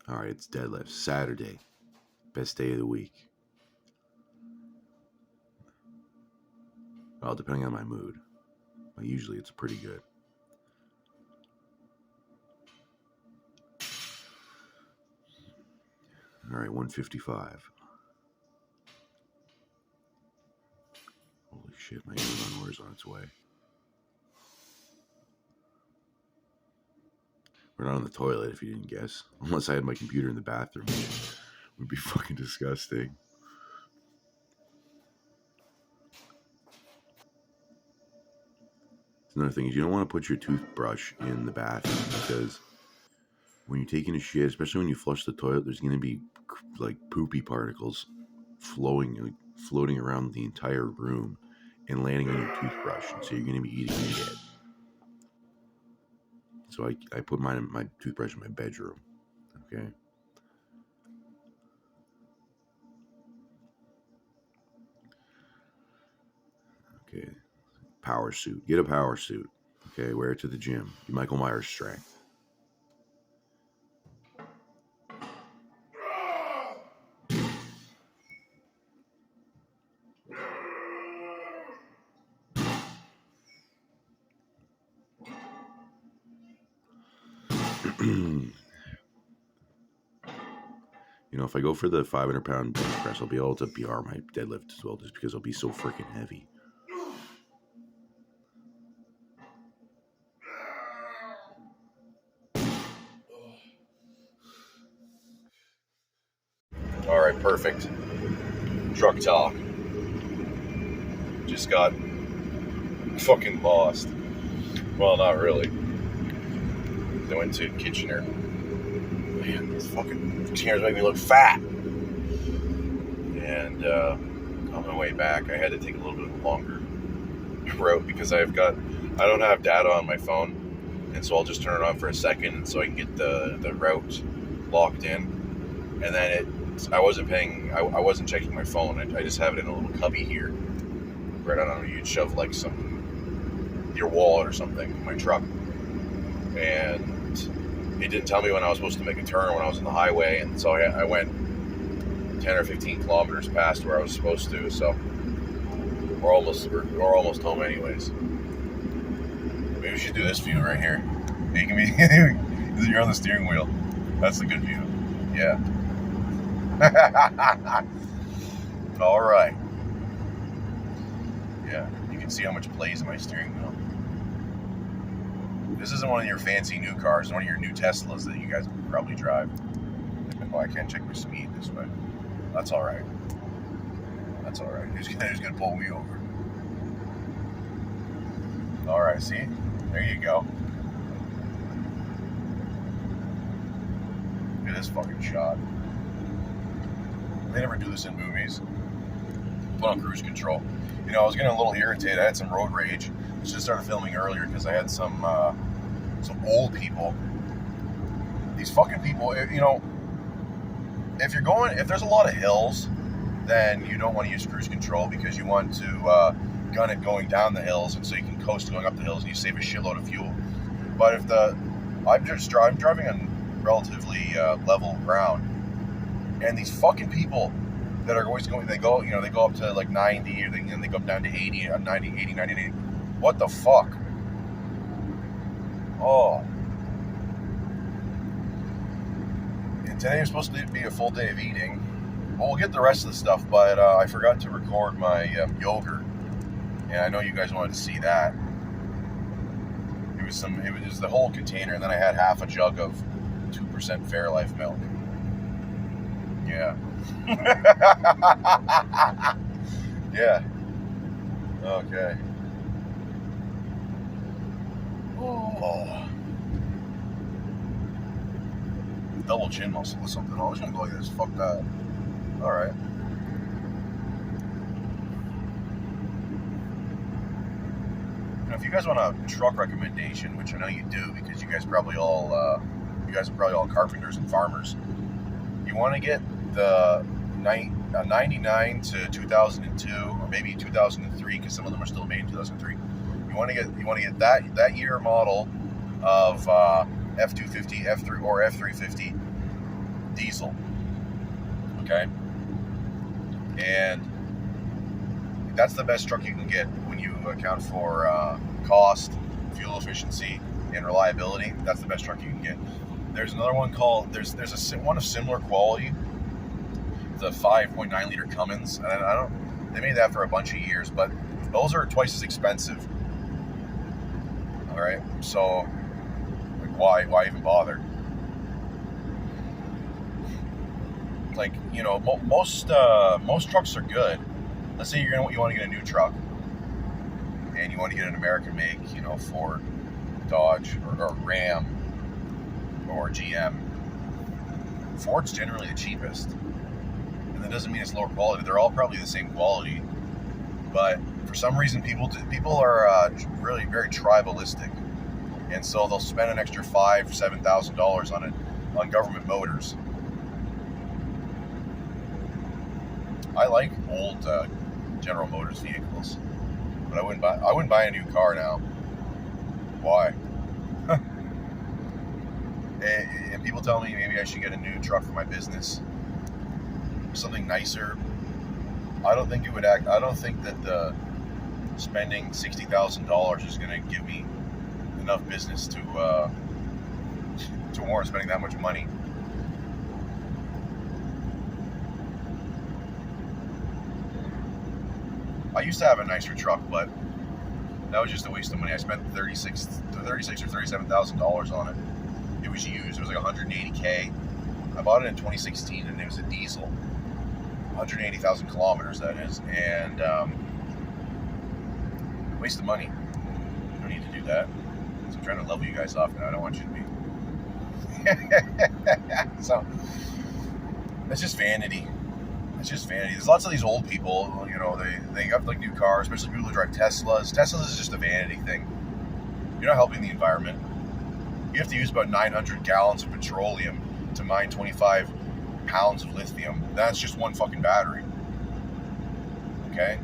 All right, it's deadlifts. Saturday. Best day of the week. Well, depending on my mood. Well, usually it's pretty good. All right, 155. Holy shit, my Amazon order's on its way. We're not on the toilet, if you didn't guess. Unless I had my computer in the bathroom. It would be fucking disgusting. Another thing is you don't want to put your toothbrush in the bathroom because when you're taking a shit, especially when you flush the toilet, there's going to be like poopy particles floating around the entire room and landing on your toothbrush, and so you're going to be eating shit. So I put my toothbrush in my bedroom. Okay. Okay. Power suit. Get a power suit. Okay, wear it to the gym. Be Michael Myers strength. You know, if I go for the 500-pound bench press, I'll be able to PR my deadlift as well, just because I'll be so freaking heavy. All right, perfect. Truck talk. Just got fucking lost. Well, not really. I went to Kitchener. Man, these fucking Kitcheners make me look fat. And on my way back, I had to take a little bit of a longer route because I don't have data on my phone, and so I'll just turn it on for a second so I can get the route locked in. And then I wasn't checking my phone. I just have it in a little cubby here. Right, I don't know, you'd shove like your wallet or something in my truck. And it didn't tell me when I was supposed to make a turn when I was on the highway, and so I went 10 or 15 kilometers past where I was supposed to, so we're almost home anyways. Maybe we should do this view right here. You can be you're on the steering wheel. That's a good view. Yeah. All right. Yeah, you can see how much plays in my steering wheel. This isn't one of your fancy new cars. It's one of your new Teslas that you guys probably drive. Oh, I can't check my speed this way. That's all right. That's all right. Who's gonna pull me over? All right, see? There you go. Look at this fucking shot. They never do this in movies. Put on cruise control. You know, I was getting a little irritated. I had some road rage. I should have started filming earlier because I had some old people. These fucking people, you know, if there's a lot of hills, then you don't want to use cruise control because you want to gun it going down the hills, and so you can coast going up the hills and you save a shitload of fuel. But if I'm driving on relatively level ground, and these fucking people that are always going, they go up to like 90, and they go down to 80, 90, 80, 90, 80. What the fuck? Oh. And today was supposed to be a full day of eating. Well, we'll get the rest of the stuff, but I forgot to record my yogurt. And I know you guys wanted to see that. It was the whole container, and then I had half a jug of 2% Fairlife milk. Yeah. Yeah. Okay. Oh. Double chin muscle or something. I was gonna go like this. Fuck that. Alright. Now, if you guys want a truck recommendation, which I know you do because you guys are probably all carpenters and farmers, you want to get the 99 to 2002 or maybe 2003, because some of them are still made in 2003. You want to get that year model of F250, F3 or F350 diesel. Okay? And that's the best truck you can get when you account for cost, fuel efficiency, and reliability. That's the best truck you can get. There's another one called, there's one of similar quality, the 5.9 liter Cummins. And they made that for a bunch of years, but those are twice as expensive. All right, so like, why even bother? Like, you know, most trucks are good. Let's say you want to get a new truck, and you want to get an American make, you know, Ford, Dodge, or Ram, or GM. Ford's generally the cheapest, and that doesn't mean it's lower quality. They're all probably the same quality, but for some reason people are really very tribalistic, and so they'll spend an extra $5,000-$7,000 on government motors. I like old General Motors vehicles, but I wouldn't buy a new car now. Why? And people tell me maybe I should get a new truck for my business, something nicer. I don't think that spending $60,000 is going to give me enough business to warrant spending that much money. I used to have a nicer truck, but that was just a waste of money. I spent $36,000 or $37,000 on it. It was used. It was like $180K. I bought it in 2016, and it was a diesel, 180,000 kilometers. That is, and waste of money. You don't need to do that. So I'm trying to level you guys off now. I don't want you to be. So it's just vanity. It's just vanity. There's lots of these old people, you know, they got like new cars, especially people who drive Teslas. Teslas is just a vanity thing. You're not helping the environment. You have to use about 900 gallons of petroleum to mine 25 pounds of lithium. That's just one fucking battery. Okay?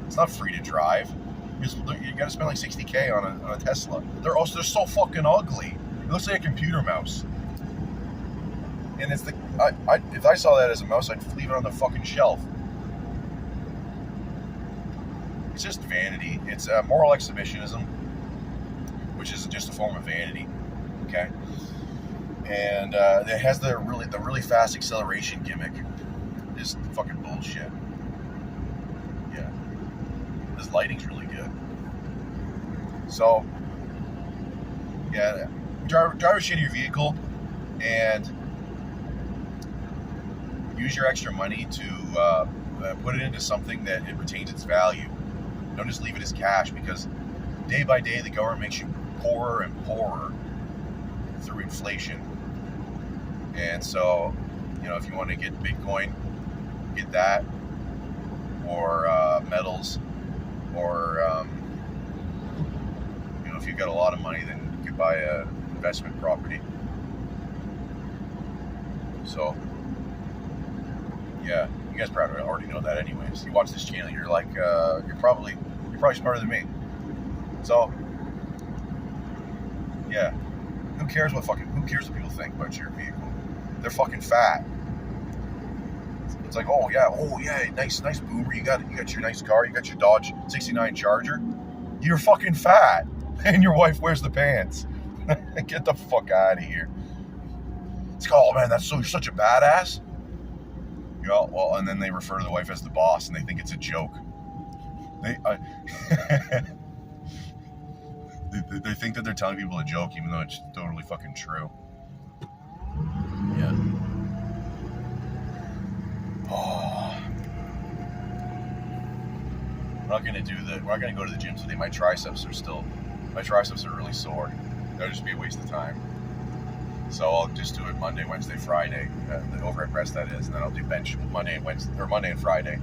It's not free to drive. You gotta spend like $60K on a Tesla. They're so fucking ugly. It looks like a computer mouse. And it's if I saw that as a mouse, I'd leave it on the fucking shelf. It's just vanity. It's moral exhibitionism, which is just a form of vanity. Okay, and it has the really fast acceleration gimmick. Just fucking bullshit. Yeah, this lighting's really good. So, yeah, drive a shittier vehicle and use your extra money to put it into something that it retains its value. Don't just leave it as cash, because day by day the government makes you poorer and poorer through inflation. And so, you know, if you want to get Bitcoin, get that, or metals, or you know, if you've got a lot of money, then you could buy a investment property. So, yeah, you guys probably already know that anyways. You watch this channel, you're like, you're probably smarter than me. So, yeah, who cares what people think about your vehicle? They're fucking fat. It's like, oh yeah, nice boomer. You got your nice car. You got your Dodge 69 Charger. You're fucking fat, and your wife wears the pants. Get the fuck out of here. It's like, oh man, you're such a badass. You know, well, and then they refer to the wife as the boss, and they think it's a joke. They think that they're telling people a joke, even though it's totally fucking true. Yeah. Oh. We're not gonna go to the gym today. My triceps are really sore. That'll just be a waste of time. So I'll just do it Monday, Wednesday, Friday. The overhead press, that is, and then I'll do bench Monday and Friday.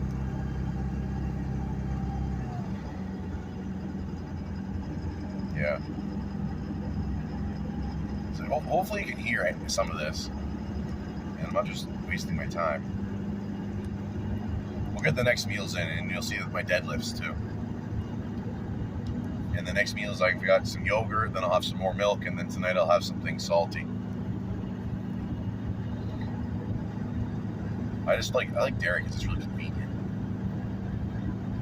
Yeah. So hopefully you can hear some of this, and I'm not just wasting my time. We'll get the next meals in, and you'll see my deadlifts too. And the next meal is I've got some yogurt, then I'll have some more milk, and then tonight I'll have something salty. I like dairy because it's really convenient.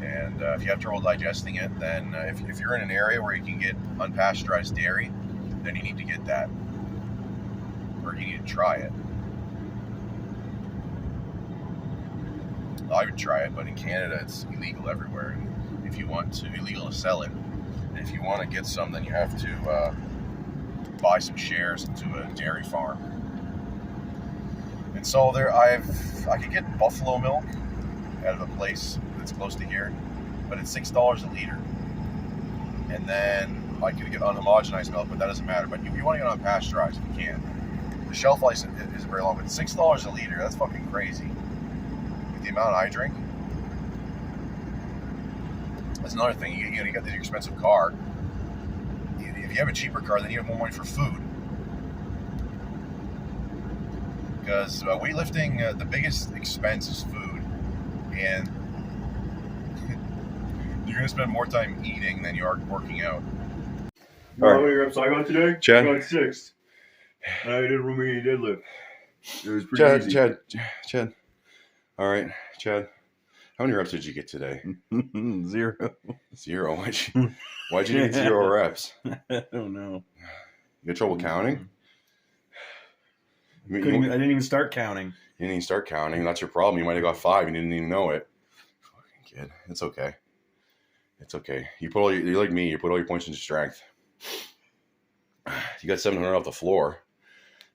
And if you have trouble digesting it, then if you're in an area where you can get unpasteurized dairy, then you need to get that, or you need to try it. I would try it, but in Canada it's illegal everywhere. And if you want to, illegal to sell it. And if you want to get some, then you have to buy some shares into a dairy farm. And so I could get buffalo milk out of a place that's close to here, but it's $6 a liter. And then I could get unhomogenized milk, but that doesn't matter. But if you want to get unpasteurized, you can. The shelf life is very long, but $6 a liter, that's fucking crazy. With the amount I drink. That's another thing. You got this expensive car. If you have a cheaper car, then you have more money for food. Because weightlifting, the biggest expense is food. And you're going to spend more time eating than you are working out. How many reps I got today? Chad? I got 6. And I did a Romanian deadlift. It was pretty easy. Chad. All right, Chad. How many reps did you get today? 0. 0. Why'd you get 0 reps? I don't know. You had trouble counting? I didn't even start counting. You didn't even start counting. That's your problem. You might have got 5 and you didn't even know it. Fucking kid. It's okay. It's okay. You're like me. You put all your points into strength. You got 700 off the floor.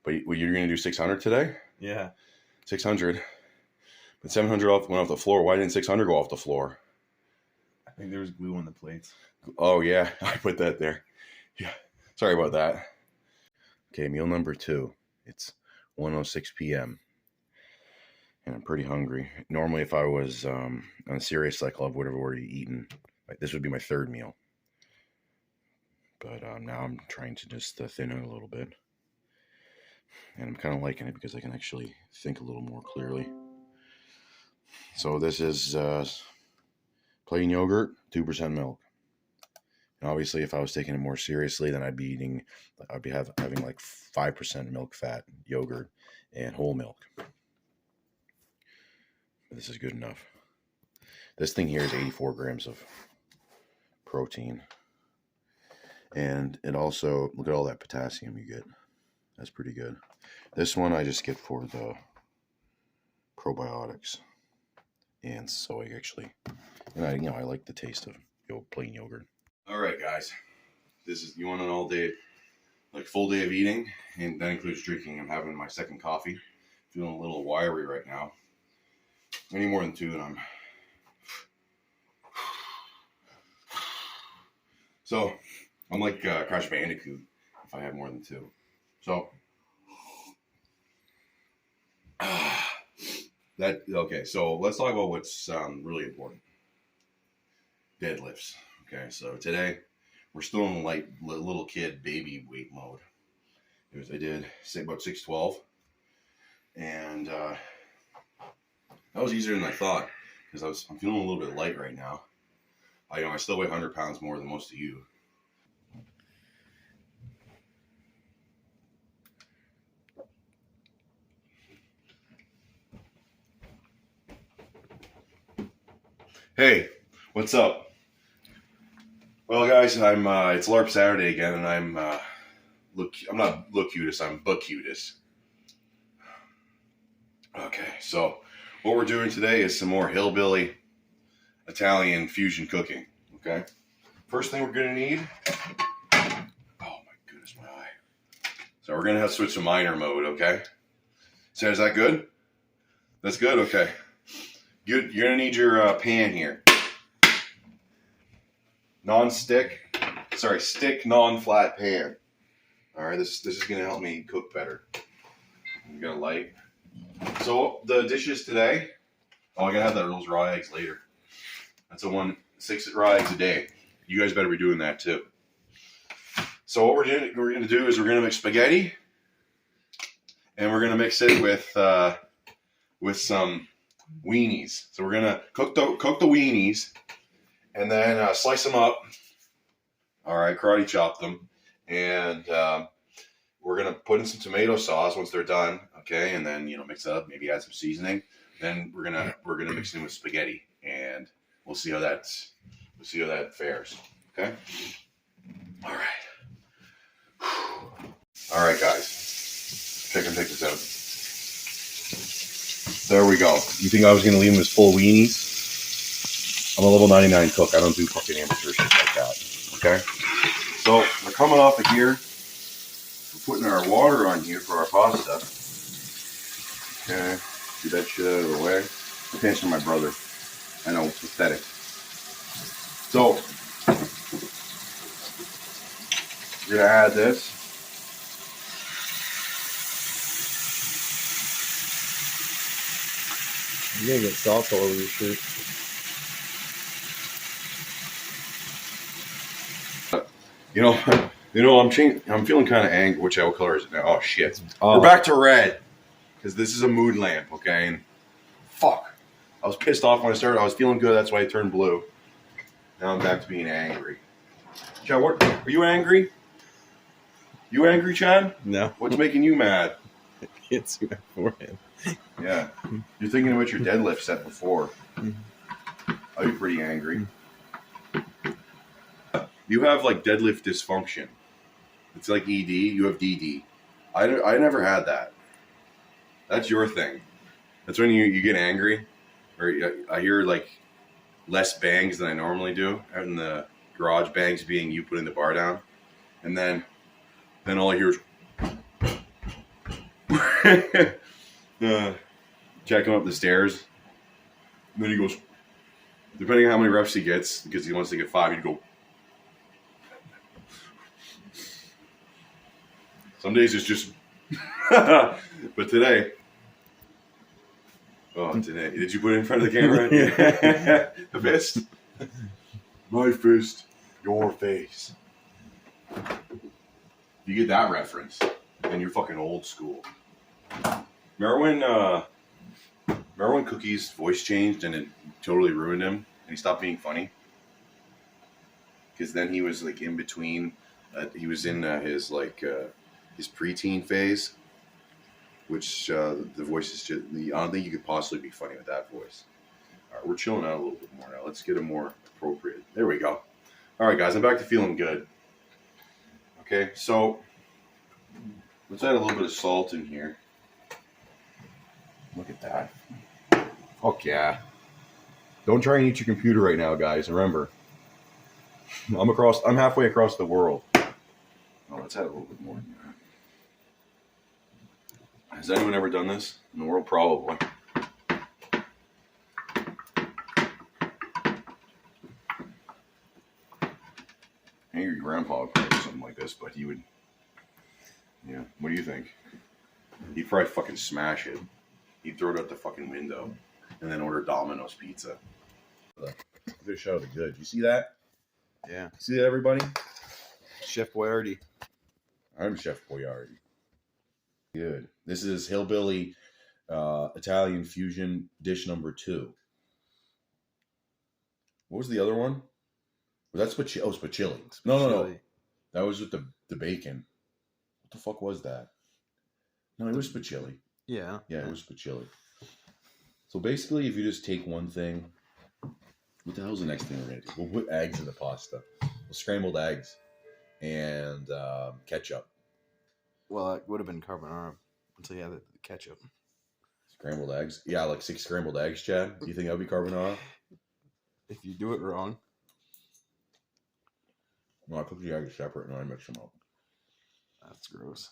But you're going to do 600 today? Yeah. 600. But 700 went off the floor. Why didn't 600 go off the floor? I think there was glue on the plates. Oh, yeah. I put that there. Yeah. Sorry about that. Okay, meal number 2. It's 1:06 p.m. And I'm pretty hungry. Normally, if I was on a serious cycle, I would have already eaten. This would be my 3rd meal. But now I'm trying to just thin it a little bit. And I'm kind of liking it because I can actually think a little more clearly. So this is plain yogurt, 2% milk. And obviously, if I was taking it more seriously, then I'd be having like 5% milk fat yogurt and whole milk. But this is good enough. This thing here is 84 grams of protein. And it also, look at all that potassium you get. That's pretty good. This one I just get for the probiotics and soy, actually. And I like the taste of plain yogurt. All right, guys. You want an all day, full day of eating, and that includes drinking. I'm having my 2nd coffee. Feeling a little wiry right now. Any more than 2, and I'm. So I'm like Crash Bandicoot if I have more than 2. So okay. So let's talk about what's really important. Deadlifts. Okay. So today we're still in little kid baby weight mode. I did about 612, and that was easier than I thought because I'm feeling a little bit light right now. I still weigh 100 pounds more than most of you. Hey, what's up? Well, guys, it's LARP Saturday again, and I'm not BUCKUTUS, I'm BUCKUTUS. Okay, so what we're doing today is some more hillbilly Italian fusion cooking. Okay, first thing we're gonna need. Oh my goodness, my eye. So we're gonna have to switch to minor mode. Okay, so is that good? That's good. Okay. You're gonna need your pan here. Stick non-flat pan. All right, this is gonna help me cook better. I'm gonna light. So the dishes today. Oh, I gotta have those raw eggs later. That's 6 raw eggs a day. You guys better be doing that too. So what we're gonna do is we're gonna make spaghetti, and we're gonna mix it with some weenies. So we're gonna cook the weenies, and then slice them up. All right, karate chop them, and we're gonna put in some tomato sauce once they're done. Okay, and then mix it up. Maybe add some seasoning. Then we're gonna mix it in with spaghetti, and we'll see how that fares. Okay. All right. All right, guys. Check this out. There we go. You think I was gonna leave them as full weenies? I'm a level 99 cook. I don't do fucking amateur shit like that. Okay. So we're coming off of here. We're putting our water on here for our pasta. Okay. Get that shit out of the way. Attention to my brother. I know, it's pathetic. So we're gonna add this. You're gonna get salt all over your shirt. I'm feeling kind of angry. What color is it now? Oh shit! Oh. We're back to red because this is a mood lamp. Okay, and fuck, I was pissed off when I started. I was feeling good. That's why I turned blue. Now I'm back to being angry. Chad, what? Are you angry? You angry, Chad? No. What's making you mad? It's my forehead. Yeah, you're thinking about your deadlift set before. I'd be pretty angry. You have like deadlift dysfunction. It's like ED. You have DD. I never had that. That's your thing. That's when you get angry, or I hear like less bangs than I normally do out in the garage. Bangs being you putting the bar down, and then all I hear is Jack coming up the stairs. And then he goes, depending on how many reps he gets, because he wants to get 5, he'd go. Some days it's just, but today, did you put it in front of the camera? The fist? My fist, your face. You get that reference, and you're fucking old school. Remember when Cookie's voice changed and it totally ruined him, and he stopped being funny? Because then he was like in between, he was in his preteen phase, which the voice is just, I don't think you could possibly be funny with that voice. All right, we're chilling out a little bit more now. Let's get it more appropriate. There we go. All right, guys, I'm back to feeling good. Okay, so let's add a little bit of salt in here. Look at that. Fuck yeah. Don't try and eat your computer right now, guys. Remember, I'm halfway across the world. Oh, let's add a little bit more in there. Has anyone ever done this in the world? Probably. Maybe your grandpa would probably do something like this, but he would. Yeah. What do you think? He'd probably fucking smash it. He'd throw it out the fucking window and then order Domino's pizza. Good show, the good. You see that? Yeah. See that, everybody? Chef Boyardee. I'm Chef Boyardee. Good. This is Hillbilly Italian fusion dish number 2. What was the other one? Was that spaghetti? No. That was with the bacon. What the fuck was that? No, it was spaghetti. Yeah. Yeah, it was spaghetti. So basically, if you just take one thing, what the hell's the next thing we're going to do? We'll put eggs in the pasta. Scrambled eggs and ketchup. Well, it would have been carbonara until you had the ketchup. Scrambled eggs? Yeah, like 6 scrambled eggs, Chad. Do you think that would be carbonara? If you do it wrong. No, I cook the eggs separate and I mix them up. That's gross.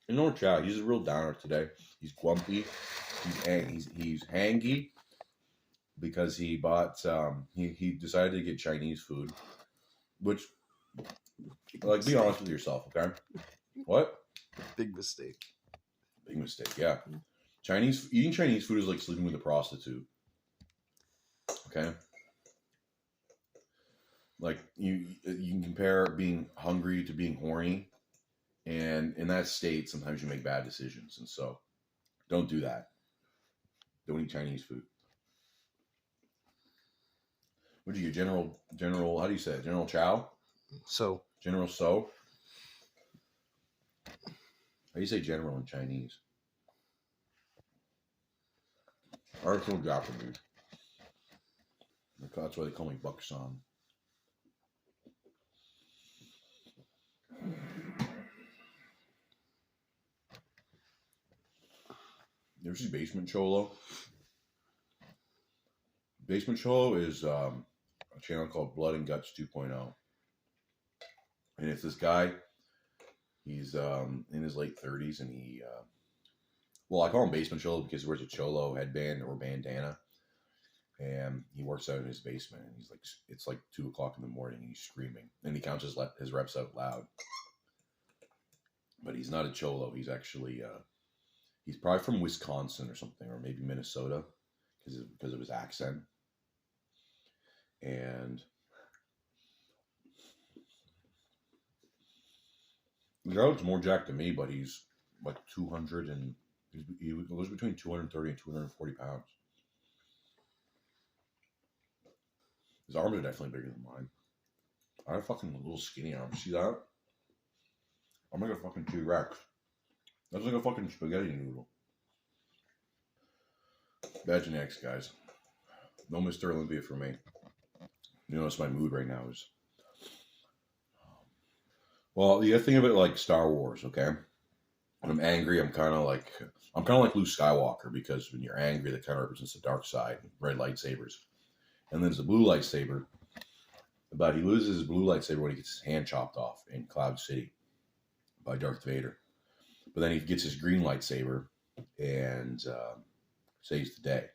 You know what, Chad? He's a real downer today. He's grumpy. He's hangy because he bought he decided to get Chinese food, which, like, be honest with yourself, okay? What? Big mistake. Big mistake. Yeah, eating Chinese food is like sleeping with a prostitute. Okay. Like you can compare being hungry to being horny. And in that state, sometimes you make bad decisions. And so don't do that. Don't eat Chinese food. What do you get? General, how do you say it? General Chow? So. General So? How do you say general in Chinese? are so Japanese. That's why they call me Buck-san. You ever see Basement Cholo? Basement Cholo is a channel called Blood and Guts 2.0. And it's this guy. He's in his late 30s, and he... well, I call him Basement Cholo because he wears a cholo headband or bandana. And he works out in his basement. And he's like, it's like 2 o'clock in the morning, and he's screaming. And he counts his reps out loud. But he's not a cholo. He's actually... he's probably from Wisconsin or something, or maybe Minnesota, because of his accent. And the guy looks more jacked than me, but he's like 200 and he goes between 230 and 240 pounds. His arms are definitely bigger than mine. I have fucking little skinny arms. See that? I'm like a fucking T-Rex. That's like a fucking spaghetti noodle. Bad genetics, guys. No Mr. Olympia for me. You notice my mood right now is... Well, you gotta think of it like Star Wars, okay? When I'm angry, I'm kind of like Luke Skywalker, because when you're angry, that kind of represents the dark side, red lightsabers. And then there's the blue lightsaber, but he loses his blue lightsaber when he gets his hand chopped off in Cloud City by Darth Vader. But then he gets his green lightsaber and saves the day.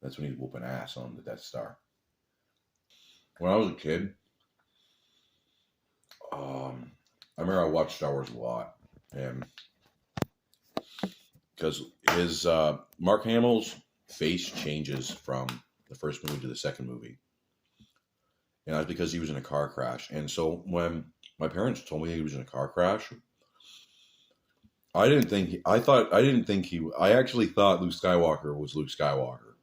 That's when he's whooping ass on the Death Star. When I was a kid, I remember I watched Star Wars a lot, and because his Mark Hamill's face changes from the first movie to the second movie, and that's because he was in a car crash. And so when my parents told me he was in a car crash, I actually thought Luke Skywalker was Luke Skywalker.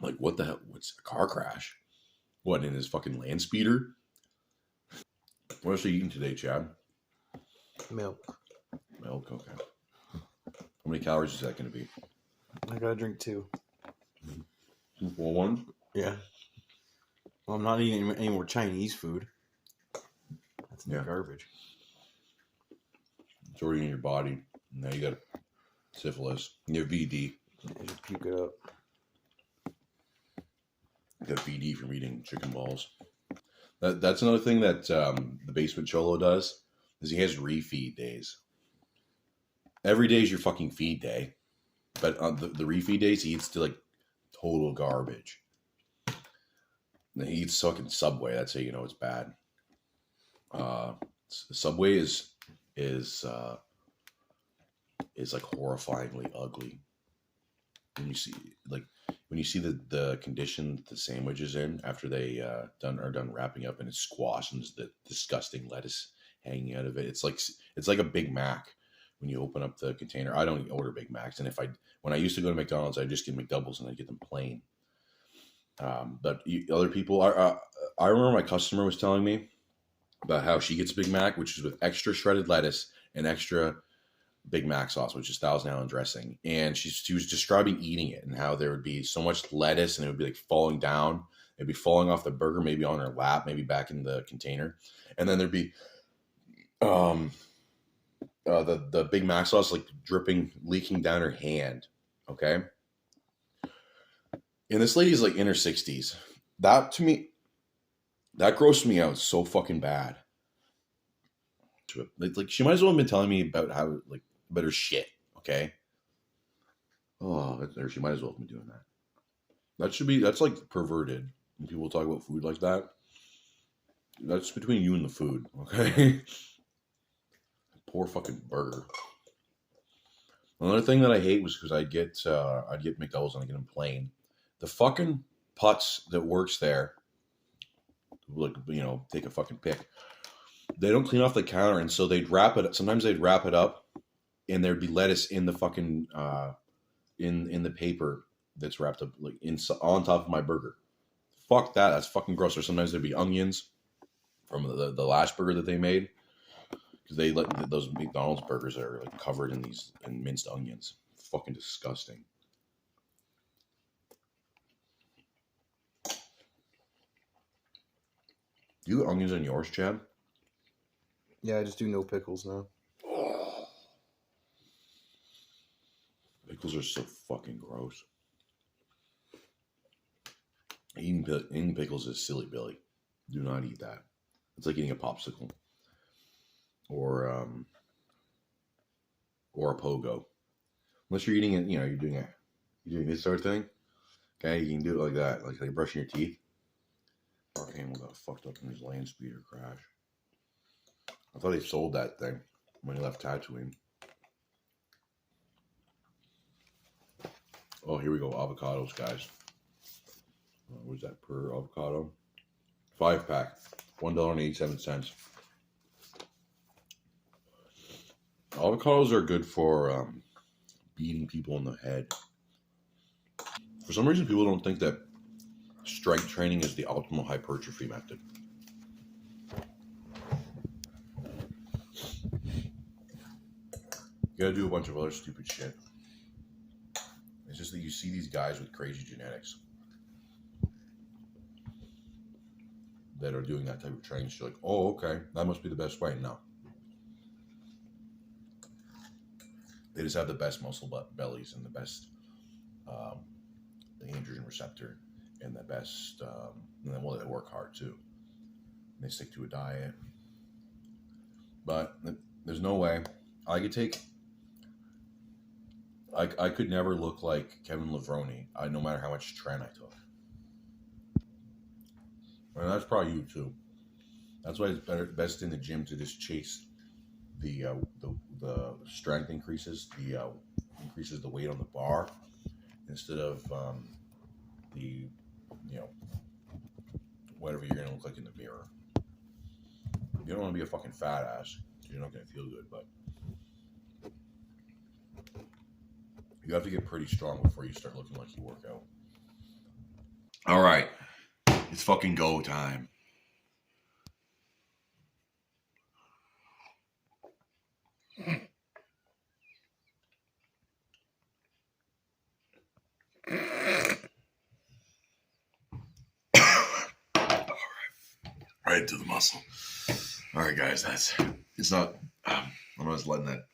Like, what the hell? What's a car crash? What, in his fucking land speeder? What else are you eating today, Chad? Milk. Milk, okay. How many calories is that going to be? I gotta drink 2. 2 full ones? Yeah. Well, I'm not eating any more Chinese food. That's garbage. It's already in your body. Now you got syphilis. You have VD. I just puke it up. You got VD from eating chicken balls. That's another thing that the Basement Cholo does, is he has refeed days. Every day is your fucking feed day. But on the refeed days, he eats to like total garbage. And he eats fucking Subway. That's how you know it's bad. Subway is like horrifyingly ugly. When you see the condition the sandwich is in after they are done wrapping up, and it's squashed and there's the disgusting lettuce hanging out of it. It's like a Big Mac when you open up the container. I don't order Big Macs, and when I used to go to McDonald's, I just get McDoubles and I get them plain. But other people are. I remember my customer was telling me about how she gets Big Mac, which is with extra shredded lettuce and extra Big Mac sauce, which is Thousand Island dressing. And she was describing eating it and how there would be so much lettuce and it would be like falling down. It'd be falling off the burger, maybe on her lap, maybe back in the container. And then there'd be the Big Mac sauce like dripping, leaking down her hand. Okay. And this lady's like in her 60s. That, to me, that grossed me out so fucking bad. Like she might as well have been telling me about how, like, about her shit, okay? Oh, she might as well have been doing that. That's like perverted. When people talk about food like that, that's between you and the food, okay? Poor fucking burger. Another thing that I hate was because I'd get McDoubles and I get them plain. The fucking putz that works there, like, take a fucking pick. They don't clean off the counter, and so they'd wrap it. Sometimes they'd wrap it up, and there'd be lettuce in the fucking in the paper that's wrapped up like on top of my burger. Fuck that. That's fucking gross. Or sometimes there'd be onions from the last burger that they made, because they let those McDonald's burgers are like covered in minced onions. Fucking disgusting. Do you eat onions on yours, Chad? Yeah, I just do no pickles now. Pickles are so fucking gross. Eating pickles is silly, Billy. Do not eat that. It's like eating a popsicle or a pogo. Unless you're eating it, you're doing this sort of thing. Okay, you can do it like that, like brushing your teeth. Our animal got fucked up in his land speeder crash. I thought he sold that thing when he left Tatooine. Oh, here we go. Avocados, guys. What's that per avocado? 5-pack. $1.87. Avocados are good for beating people in the head. For some reason, people don't think that strength training is the optimal hypertrophy method. You gotta do a bunch of other stupid shit. It's just that you see these guys with crazy genetics that are doing that type of training. So you're like, oh, okay, that must be the best way. No. They just have the best muscle bellies and the best the androgen receptor and the best, and then they work hard too. And they stick to a diet. But there's no way I could never look like Kevin Levrone, no matter how much tren I took. And that's probably you too. That's why it's best in the gym to just chase the strength increases, increases the weight on the bar instead of the whatever you're gonna look like in the mirror. You don't want to be a fucking fat ass. You're not gonna feel good, but you have to get pretty strong before you start looking like you work out. All right, it's fucking go time. Right into the muscle. All right, guys, it's not. I'm just letting that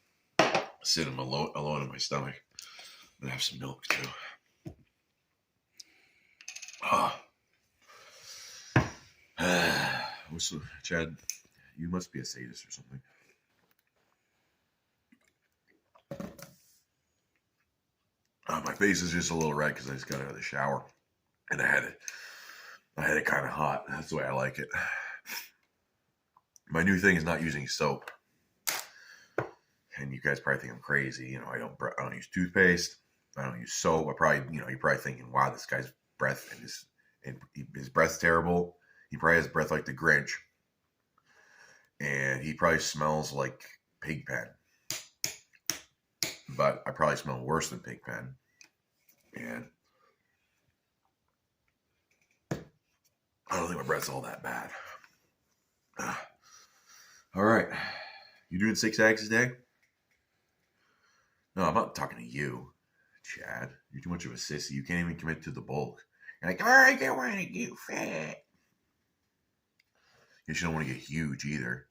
sit alone in my stomach. I'm gonna have some milk too. Chad, you must be a sadist or something. My face is just a little red because I just got out of the shower and I had it kind of hot. That's the way I like it. My new thing is not using soap. And you guys probably think I'm crazy. I don't use toothpaste. I don't use soap. You're probably thinking, wow, this guy's breath and his breath's terrible. He probably has breath like the Grinch. And he probably smells like Pigpen. But I probably smell worse than Pigpen. And I don't think my breath's all that bad. All right. You doing 6 eggs a day? No, I'm not talking to you, Chad. You're too much of a sissy. You can't even commit to the bulk. You're like, I don't want to get fat. You don't want to get huge either.